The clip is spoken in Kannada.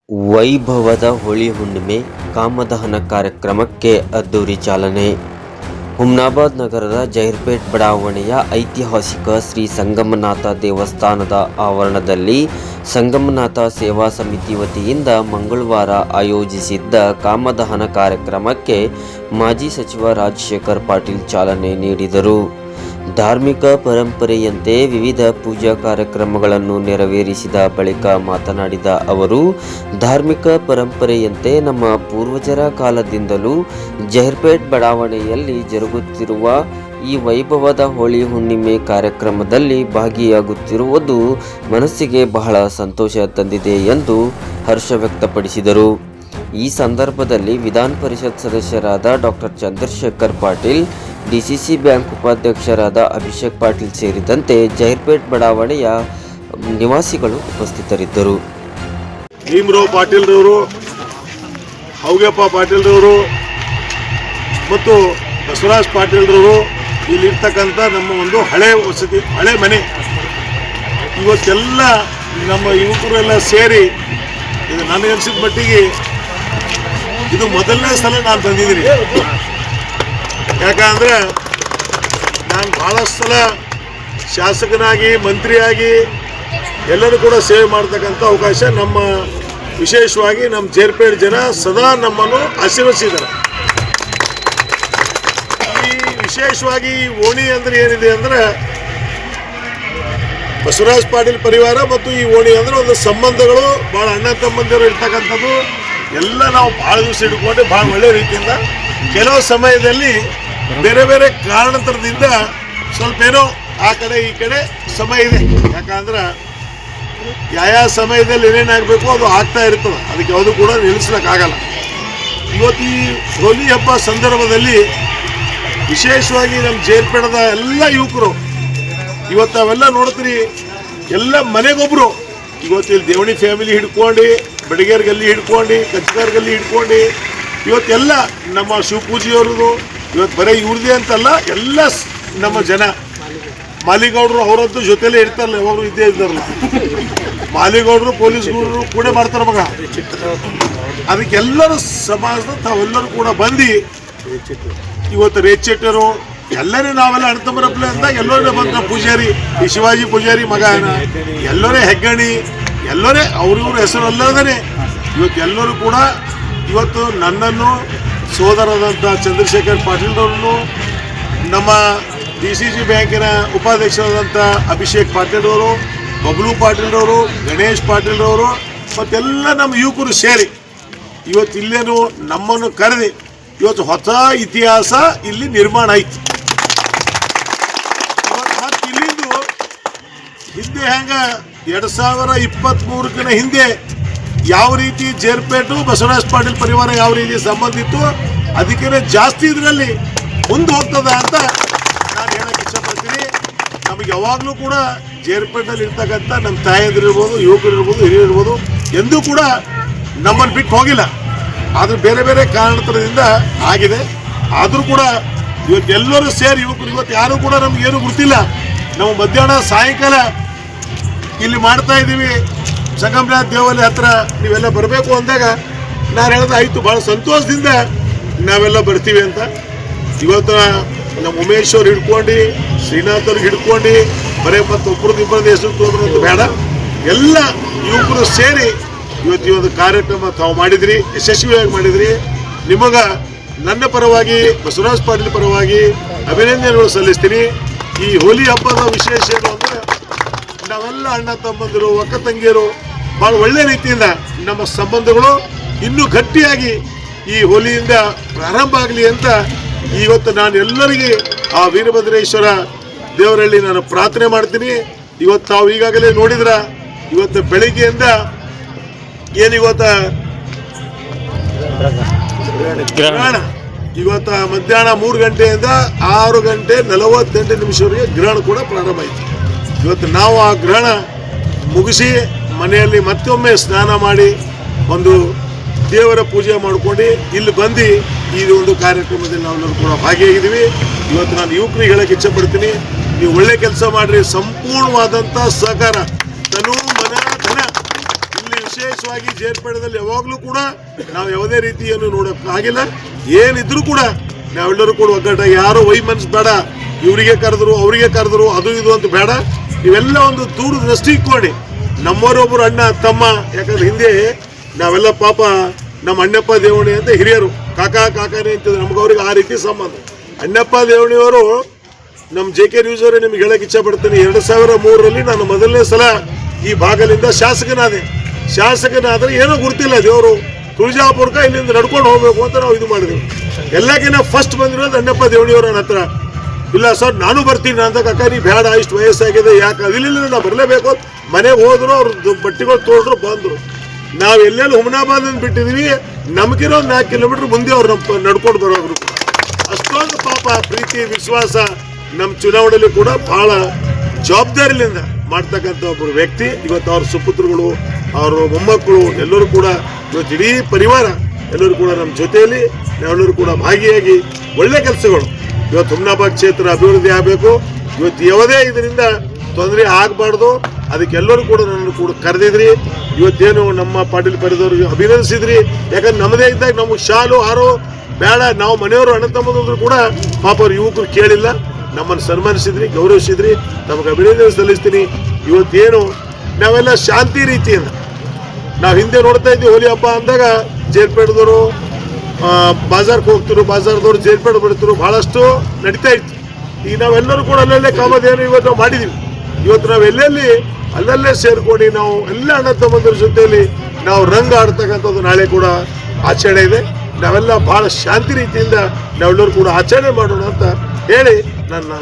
ವೈಭವದ ಹೋಳಿ ಹುಣ್ಣಿಮೆ ಕಾಮದಹನ ಕಾರ್ಯಕ್ರಮಕ್ಕೆ ಅದ್ದೂರಿ ಚಾಲನೆ. ಹುಮ್ನಾಬಾದ್ ನಗರದ ಜಹೀರ್ಪೇಟ್ ಬಡಾವಣೆಯ ಐತಿಹಾಸಿಕ ಶ್ರೀ ಸಂಗಮನಾಥ ದೇವಸ್ಥಾನದ ಆವರಣದಲ್ಲಿ ಸಂಗಮನಾಥ ಸೇವಾ ಸಮಿತಿ ವತಿಯಿಂದ ಮಂಗಳವಾರ ಆಯೋಜಿಸಿದ್ದ ಕಾಮದಹನ ಕಾರ್ಯಕ್ರಮಕ್ಕೆ ಮಾಜಿ ಸಚಿವ ರಾಜಶೇಖರ್ ಪಾಟೀಲ್ ಚಾಲನೆ ನೀಡಿದರು. ಧಾರ್ಮಿಕ ಪರಂಪರೆಯಂತೆ ವಿವಿಧ ಪೂಜಾ ಕಾರ್ಯಕ್ರಮಗಳನ್ನು ನೆರವೇರಿಸಿದ ಬಳಿಕ ಮಾತನಾಡಿದ ಅವರು, ಧಾರ್ಮಿಕ ಪರಂಪರೆಯಂತೆ ನಮ್ಮ ಪೂರ್ವಜರ ಕಾಲದಿಂದಲೂ ಜಹೀರ್ಪೇಟ್ ಬಡಾವಣೆಯಲ್ಲಿ ಜರುಗುತ್ತಿರುವ ಈ ವೈಭವದ ಹೋಳಿ ಹುಣ್ಣಿಮೆ ಕಾರ್ಯಕ್ರಮದಲ್ಲಿ ಭಾಗಿಯಾಗುತ್ತಿರುವುದು ಮನಸ್ಸಿಗೆ ಬಹಳ ಸಂತೋಷ ತಂದಿದೆ ಎಂದು ಹರ್ಷ ವ್ಯಕ್ತಪಡಿಸಿದರು. ಈ ಸಂದರ್ಭದಲ್ಲಿ ವಿಧಾನ ಪರಿಷತ್ ಸದಸ್ಯರಾದ doctor Chandrashekhar Patil, DCC bank ಉಪಾಧ್ಯಕ್ಷರಾದ ಅಭಿಷೇಕ್ ಪಾಟೀಲ್ ಸೇರಿದಂತೆ ಜಹೀರ್ಪೇಟ್ ಬಡಾವಣೆಯ ನಿವಾಸಿಗಳು ಉಪಸ್ಥಿತರಿದ್ದರು. ಭೀಮರಾವ್ ಪಾಟೀಲ್ರವರು, ಹೌಗೆಪ್ಪ ಪಾಟೀಲ್ರವರು ಮತ್ತು ಬಸವರಾಜ್ ಪಾಟೀಲ್ರವರು ಇಲ್ಲಿರ್ತಕ್ಕಂಥ ನಮ್ಮ ಒಂದು ಹಳೆ ಮನೆ ಇವತ್ತೆಲ್ಲ ನಮ್ಮ ಯುವಕರೆಲ್ಲ ಸೇರಿ ಇದು ನನಗನ್ಸಿದ ಮಟ್ಟಿಗೆ ಇದು ಮೊದಲನೇ ಸಲ ನಾನು ತಂದಿದ್ದೀನಿ. ಯಾಕಂದರೆ ನಾನು ಭಾಳಷ್ಟು ಸಲ ಶಾಸಕನಾಗಿ, ಮಂತ್ರಿಯಾಗಿ ಎಲ್ಲರೂ ಕೂಡ ಸೇವೆ ಮಾಡ್ತಕ್ಕಂಥ ಅವಕಾಶ ನಮ್ಮ ವಿಶೇಷವಾಗಿ ನಮ್ಮ ಜಹೀರ್ಪೇಟ್ ಜನ ಸದಾ ನಮ್ಮನ್ನು ಆಶೀರ್ವದಿಸಿದ್ದಾರೆ. ಈ ವಿಶೇಷವಾಗಿ ಓಣಿ ಅಂದರೆ ಏನಿದೆ ಅಂದರೆ ಬಸವರಾಜ್ ಪಾಟೀಲ್ ಪರಿವಾರ ಮತ್ತು ಈ ಓಣಿ ಅಂದರೆ ಒಂದು ಸಂಬಂಧಗಳು ಭಾಳ ಅಣ್ಣ ತಮ್ಮಂದಿರು ಇರ್ತಕ್ಕಂಥದ್ದು. ಎಲ್ಲ ನಾವು ಭಾಳ ದಿವಸ ಹಿಡ್ಕೊಂಡು ಭಾಳ ಒಳ್ಳೆ ರೀತಿಯಿಂದ ಕೆಲವು ಸಮಯದಲ್ಲಿ ಬೇರೆ ಬೇರೆ ಕಾರಣಾಂತರದಿಂದ ಸ್ವಲ್ಪ ಏನೋ ಆ ಕಡೆ ಈ ಕಡೆ ಸಮಯ ಇದೆ. ಯಾಕಂದ್ರೆ ಯಾವ ಸಮಯದಲ್ಲಿ ಏನೇನಾಗಬೇಕು ಅದು ಆಗ್ತಾ ಇರ್ತದೆ, ಅದಕ್ಕೆ ಯಾವುದು ಕೂಡ ನಿಲ್ಲಿಸ್ಲಿಕ್ಕಾಗಲ್ಲ. ಇವತ್ತು ಈ ಹೋಲಿ ಹಬ್ಬ ಸಂದರ್ಭದಲ್ಲಿ ವಿಶೇಷವಾಗಿ ನಮ್ಮ ಜಹೀರ್ಪೇಟದ ಎಲ್ಲ ಯುವಕರು ಇವತ್ತು ಅವೆಲ್ಲ ನೋಡ್ತೀರಿ, ಎಲ್ಲ ಮನೆಗೊಬ್ಬರು ಇವತ್ತು ಇಲ್ಲಿ ದೇವಣಿ ಫ್ಯಾಮಿಲಿ ಹಿಡ್ಕೊಂಡು, ಬಡಿಗೇರ್ ಗಲ್ಲಿ ಹಿಡ್ಕೊಂಡು, ಕಚ್ಗಾರ್ ಗಲ್ಲಿ ಹಿಡ್ಕೊಂಡು ಇವತ್ತೆಲ್ಲ ನಮ್ಮ ಶಿವಪೂಜಿಯವ್ರದ್ದು ಇವತ್ತು ಬರೀ ಇವ್ರದೇ ಅಂತಲ್ಲ, ಎಲ್ಲ ನಮ್ಮ ಜನ ಮಾಲಿಗೌಡರು ಅವರಂತೂ ಜೊತೆಲೇ ಇರ್ತಾರಲ್ಲ, ಯಾವಾಗಲೂ ಇದ್ದೇ ಇದ್ದಾರಲ್ಲ. ಮಾಲಿಗೌಡರು ಪೊಲೀಸ್ಗೌಡರು ಕೂಡ ಮಾಡ್ತಾರೆ ಮಗ. ಅದಕ್ಕೆಲ್ಲರೂ ಸಮಾಜದ ತಾವೆಲ್ಲರೂ ಕೂಡ ಬಂದು ಇವತ್ತು ರೇಚೆಟ್ಟರು ಎಲ್ಲರೇ ನಾವೆಲ್ಲ ಅಣ್ತಂಬರಪ್ಲೆ ಅಂತ ಎಲ್ಲರೇ ಬಂದ ಪೂಜಾರಿ, ಈ ಶಿವಾಜಿ ಪೂಜಾರಿ ಮಗನ ಎಲ್ಲರೇ ಹೆಗ್ಗಣಿ, ಎಲ್ಲರೇ ಅವ್ರಿವ್ರ ಹೆಸರು ಅಲ್ಲದೇ ಇವತ್ತು ಎಲ್ಲರೂ ಕೂಡ ಇವತ್ತು ನನ್ನನ್ನು ಸೋದರರಾದಂಥ ಚಂದ್ರಶೇಖರ್ ಪಾಟೀಲ್ರವ್ರನ್ನು, ನಮ್ಮ DCG ಬ್ಯಾಂಕಿನ ಉಪಾಧ್ಯಕ್ಷರಾದಂಥ ಅಭಿಷೇಕ್ ಪಾಟೀಲ್ರವರು, ಬಬ್ಲು ಪಾಟೀಲ್ರವರು, ಗಣೇಶ್ ಪಾಟೀಲ್ರವರು ಮತ್ತೆಲ್ಲ ನಮ್ಮ ಯುವಕರು ಸೇರಿ ಇವತ್ತು ಇಲ್ಲೇನು ನಮ್ಮನ್ನು ಕರೆದಿ ಇವತ್ತು ಹೊಸ ಇತಿಹಾಸ ಇಲ್ಲಿ ನಿರ್ಮಾಣ ಆಯ್ತು. ಮತ್ತು ಇಲ್ಲಿಂದು ಹಿಂದೆ ಹೆಂಗೆ 2023 ಹಿಂದೆ ಯಾವ ರೀತಿ ಜಹೀರ್ಪೇಟು ಬಸವರಾಜ್ ಪಾಟೀಲ್ ಪರಿವಾರ ಯಾವ ರೀತಿ ಸಂಬಂಧ ಇತ್ತು, ಅದಕ್ಕೆ ಜಾಸ್ತಿ ಇದರಲ್ಲಿ ಮುಂದೆ ಹೋಗ್ತದೆ ಅಂತ ನಾನು ಹೇಳಕ್ಕೆ ಇಷ್ಟಪಡ್ತೀನಿ. ನಮಗೆ ಯಾವಾಗಲೂ ಕೂಡ ಜಹೀರ್ಪೇಟಲ್ಲಿ ಇರ್ತಕ್ಕಂಥ ನಮ್ಮ ತಾಯಂದಿರಿರ್ಬೋದು, ಯುವಕರು ಇರ್ಬೋದು, ಹಿರಿಯರು ಇರ್ಬೋದು, ಎಂದೂ ಕೂಡ ನಮ್ಮನ್ನು ಬಿಟ್ಟು ಹೋಗಿಲ್ಲ. ಆದರೂ ಬೇರೆ ಬೇರೆ ಕಾರಣದಿಂದ ಆಗಿದೆ. ಆದರೂ ಕೂಡ ಇವತ್ತೆಲ್ಲರೂ ಸೇರಿ ಯುವಕರು ಇವತ್ತು ಯಾರೂ ಕೂಡ ನಮಗೇನು ಗೊತ್ತಿಲ್ಲ. ನಾವು ಮಧ್ಯಾಹ್ನ ಸಾಯಂಕಾಲ ಇಲ್ಲಿ ಮಾಡ್ತಾ ಇದ್ದೀವಿ ಸಂಗಮನಾಥ ದೇವಾಲಯ ಹತ್ರ, ನೀವೆಲ್ಲ ಬರಬೇಕು ಅಂದಾಗ ನಾನು ಹೇಳಿದೆ ಆಯಿತು, ಭಾಳ ಸಂತೋಷದಿಂದ ನಾವೆಲ್ಲ ಬರ್ತೀವಿ ಅಂತ. ಇವತ್ತು ನಮ್ಮ ಉಮೇಶ್ ಅವ್ರು ಹಿಡ್ಕೊಂಡು, ಶ್ರೀನಾಥ್ ಅವ್ರಿಗೆ ಹಿಡ್ಕೊಂಡು ಬರೀ ಮತ್ತು ಒಬ್ಬರದ್ದು ಹೆಸರು ತೋದ್ರಂತ ಬೇಡ, ಎಲ್ಲ ಯುವಕರು ಸೇರಿ ಇವತ್ತು ಈ ಒಂದು ಕಾರ್ಯಕ್ರಮ ತಾವು ಮಾಡಿದ್ರಿ, ಯಶಸ್ವಿಯಾಗಿ ಮಾಡಿದ್ರಿ. ನಿಮಗೆ ನನ್ನ ಪರವಾಗಿ, ಬಸವರಾಜ್ ಪಾಟೀಲ್ ಪರವಾಗಿ ಅಭಿನಂದನೆಗಳು ಸಲ್ಲಿಸ್ತೀನಿ. ಈ ಹೋಲಿ ಹಬ್ಬದ ವಿಶೇಷ ಏನು ಅಂದರೆ ನಾವೆಲ್ಲ ಅಣ್ಣ ತಮ್ಮಂದಿರು, ಅಕ್ಕ ತಂಗಿಯರು ಭಾಳ ಒಳ್ಳೆ ರೀತಿಯಿಂದ ನಮ್ಮ ಸಂಬಂಧಗಳು ಇನ್ನೂ ಗಟ್ಟಿಯಾಗಿ ಈ ಹೋಲಿಯಿಂದ ಪ್ರಾರಂಭ ಆಗಲಿ ಅಂತ ಇವತ್ತು ನಾನು ಎಲ್ಲರಿಗೆ ಆ ವೀರಭದ್ರೇಶ್ವರ ದೇವರಲ್ಲಿ ನಾನು ಪ್ರಾರ್ಥನೆ ಮಾಡ್ತೀನಿ. ಇವತ್ತು ತಾವು ಈಗಾಗಲೇ ನೋಡಿದ್ರ, ಇವತ್ತು ಬೆಳಿಗ್ಗೆಯಿಂದ ಏನಿವತ್ತು ಗ್ರಹಣ, ಇವತ್ತು ಮಧ್ಯಾಹ್ನ 3 ಗಂಟೆಯಿಂದ 6:48 ಗ್ರಹಣ ಕೂಡ ಪ್ರಾರಂಭ ಆಯಿತು. ಇವತ್ತು ನಾವು ಆ ಗ್ರಹಣ ಮುಗಿಸಿ ಮನೆಯಲ್ಲಿ ಮತ್ತೊಮ್ಮೆ ಸ್ನಾನ ಮಾಡಿ ಒಂದು ದೇವರ ಪೂಜೆ ಮಾಡ್ಕೊಂಡು ಇಲ್ಲಿ ಬಂದು ಈ ಒಂದು ಕಾರ್ಯಕ್ರಮದಲ್ಲಿ ನಾವೆಲ್ಲರೂ ಕೂಡ ಭಾಗಿಯಾಗಿದ್ದೀವಿ. ಇವತ್ತು ನಾನು ಯುವಕರಿಗೆ ಹೇಳಕ್ಕೆ ಇಚ್ಛಪಡ್ತೀನಿ, ನೀವು ಒಳ್ಳೆ ಕೆಲಸ ಮಾಡಿರಿ, ಸಂಪೂರ್ಣವಾದಂಥ ಸಹಕಾರ ತನು ಮನ ಧನ ಇಲ್ಲಿ ವಿಶೇಷವಾಗಿ ಜೇರ್ಪೇಟದಲ್ಲಿ ಯಾವಾಗಲೂ ಕೂಡ ನಾವು ಯಾವುದೇ ರೀತಿಯನ್ನು ನೋಡೋಕ್ಕಾಗಿಲ್ಲ. ಏನಿದ್ರು ಕೂಡ ನಾವೆಲ್ಲರೂ ಕೂಡ ಒಗ್ಗಟ್ಟಾಗಿ, ಯಾರೋ ವೈಮನ್ಸ್ ಬೇಡ, ಇವರಿಗೆ ಕರೆದ್ರು ಅವರಿಗೆ ಕರೆದ್ರು ಅದು ಇದು ಅಂತ ಬೇಡ. ಇವೆಲ್ಲ ಒಂದು ದೂರದ ದೃಷ್ಟಿ ಕೊಡಿ. ನಮ್ಮವರೊಬ್ಬರು ಅಣ್ಣ ತಮ್ಮ, ಯಾಕಂದ್ರೆ ಹಿಂದೆ ನಾವೆಲ್ಲ ಪಾಪ ನಮ್ಮ ಅಣ್ಣಪ್ಪ ದೇವಣಿ ಅಂತ ಹಿರಿಯರು ಕಾಕಾನೇ ಅಂತಿದ್ರು, ನಮ್ಗವ್ರಿಗೆ ಆ ರೀತಿ ಸಂಬಂಧ. ಅಣ್ಣಪ್ಪ ದೇವಣಿಯವರು ನಮ್ಮ JK ನ್ಯೂಸ್ ಅವರೇ ನಿಮ್ಗೆ ಹೇಳಕ್ಕೆ ಇಚ್ಛೆ ಪಡ್ತೀನಿ, 2003ರಲ್ಲಿ ನಾನು ಮೊದಲನೇ ಸಲ ಈ ಭಾಗದಿಂದ ಶಾಸಕನಾದ್ರೆ ಏನೋ ಗುರ್ತಿಲ್ಲ, ದೇವರು ತುಳಜಾಪುರಕ್ಕೆ ಇಲ್ಲಿಂದ ನಡ್ಕೊಂಡು ಹೋಗ್ಬೇಕು ಅಂತ ನಾವು ಇದು ಮಾಡಿದ್ವಿ. ಎಲ್ಲಕ್ಕಿಂತ ಫಸ್ಟ್ ಬಂದಿರೋದು ಅಣ್ಣಪ್ಪ ದೇವಣಿಯವರು ನನ್ನ ಹತ್ರ. ಇಲ್ಲ ಸರ್ ನಾನು ಬರ್ತೀನಿ ಅಂತ, ಕಾಕ ನೀ ಬೇಡ, ಇಷ್ಟು ವಯಸ್ಸಾಗಿದೆ, ಯಾಕೆ ಅದಿಲ್ಲ ನಾವು ಬರಲೇಬೇಕು. ಮನೆಗೆ ಹೋದ್ರು, ಅವ್ರದ್ದು ಬಟ್ಟೆಗಳು ತೋರಿದ್ರು, ಬಂದರು. ನಾವು ಎಲ್ಲೆಲ್ಲಿ ಹುಮನಾಬಾದ್ ಬಿಟ್ಟಿದ್ವಿ, ನಮಗಿರೋ 4 ಕಿಲೋಮೀಟರ್ ಮುಂದೆ ಅವ್ರು ನಮ್ಮ ನಡ್ಕೊಂಡು ಬರೋರು. ಅಷ್ಟೊಂದು ಪಾಪ ಪ್ರೀತಿ ವಿಶ್ವಾಸ ನಮ್ಮ ಚುನಾವಣೆಯಲ್ಲಿ ಕೂಡ ಬಹಳ ಜವಾಬ್ದಾರಿಯಿಂದ ಮಾಡ್ತಕ್ಕಂಥ ಒಬ್ಬರು ವ್ಯಕ್ತಿ. ಇವತ್ತು ಅವ್ರ ಸುಪುತ್ರಗಳು, ಅವ್ರ ಮೊಮ್ಮಕ್ಕಳು ಎಲ್ಲರೂ ಕೂಡ ಇವತ್ತು ಇಡೀ ಪರಿವಾರ ಎಲ್ಲರೂ ಕೂಡ ನಮ್ಮ ಜೊತೆಯಲ್ಲಿ ನಾವೆಲ್ಲರೂ ಕೂಡ ಭಾಗಿಯಾಗಿ ಒಳ್ಳೆ ಕೆಲಸಗಳು. ಇವತ್ತು ಹುಮನಾಬಾದ್ ಕ್ಷೇತ್ರ ಅಭಿವೃದ್ಧಿ ಆಗಬೇಕು. ಇವತ್ತು ಯಾವುದೇ ಇದರಿಂದ ತೊಂದರೆ ಆಗಬಾರ್ದು. ಅದಕ್ಕೆಲ್ಲರೂ ಕೂಡ ನನ್ನನ್ನು ಕೂಡ ಕರೆದಿದ್ರಿ. ಇವತ್ತೇನು ನಮ್ಮ ಪಾಟೀಲ್ ಪರಿದವ್ರಿಗೆ ಅಭಿನಂದಿಸಿದ್ರಿ. ಯಾಕಂದ್ರೆ ನಮ್ಮದೇ ಇದ್ದಾಗ ನಮಗೆ ಶಾಲು ಹಾರೋ ಬೇಡ, ನಾವು ಮನೆಯವರು ಅಣ್ಣ ತಮ್ಮಂದ್ರು ಕೂಡ ಪಾಪ ಅವ್ರ ಯುವಕರು ಕೇಳಿಲ್ಲ, ನಮ್ಮನ್ನು ಸನ್ಮಾನಿಸಿದ್ರಿ, ಗೌರವಿಸಿದ್ರಿ, ನಮಗೆ ಅಭಿನಂದನೆ ಸಲ್ಲಿಸ್ತೀನಿ. ಇವತ್ತೇನು ನಾವೆಲ್ಲ ಶಾಂತಿ ರೀತಿಯಿಂದ ನಾವು ಹಿಂದೆ ನೋಡ್ತಾ ಇದ್ವಿ, ಹೋಲಿ ಹಬ್ಬ ಅಂದಾಗ ಜೇರ್ಪೇಟದವರು ಬಾಜಾರ್ಗೆ ಹೋಗ್ತಿರು, ಬಾಜಾರ್ದವ್ರು ಜೇರ್ಪೇಟೆ ಬಿಡ್ತಿರು, ಬಹಳಷ್ಟು ನಡೀತಾ ಇತ್ತು. ಈಗ ನಾವೆಲ್ಲರೂ ಕೂಡ ಅಲ್ಲಲ್ಲೇ ಕಾಮಧೇನು ಇವತ್ತು ನಾವು ಮಾಡಿದ್ದೀವಿ. ಇವತ್ತು ನಾವು ಎಲ್ಲೆಲ್ಲಿ ಅಲ್ಲಲ್ಲೇ ಸೇರ್ಕೊಂಡು ನಾವು ಎಲ್ಲ ಅಣ್ಣ ತಮ್ಮಂದ್ರ ಜೊತೆಯಲ್ಲಿ ನಾವು ರಂಗ ಆಡ್ತಕ್ಕಂಥದ್ದು ನಾಳೆ ಕೂಡ ಆಚರಣೆ ಇದೆ. ನಾವೆಲ್ಲ ಬಹಳ ಶಾಂತಿ ರೀತಿಯಿಂದ ನಾವೆಲ್ಲರೂ ಕೂಡ ಆಚರಣೆ ಮಾಡೋಣ ಅಂತ ಹೇಳಿ ನನ್ನ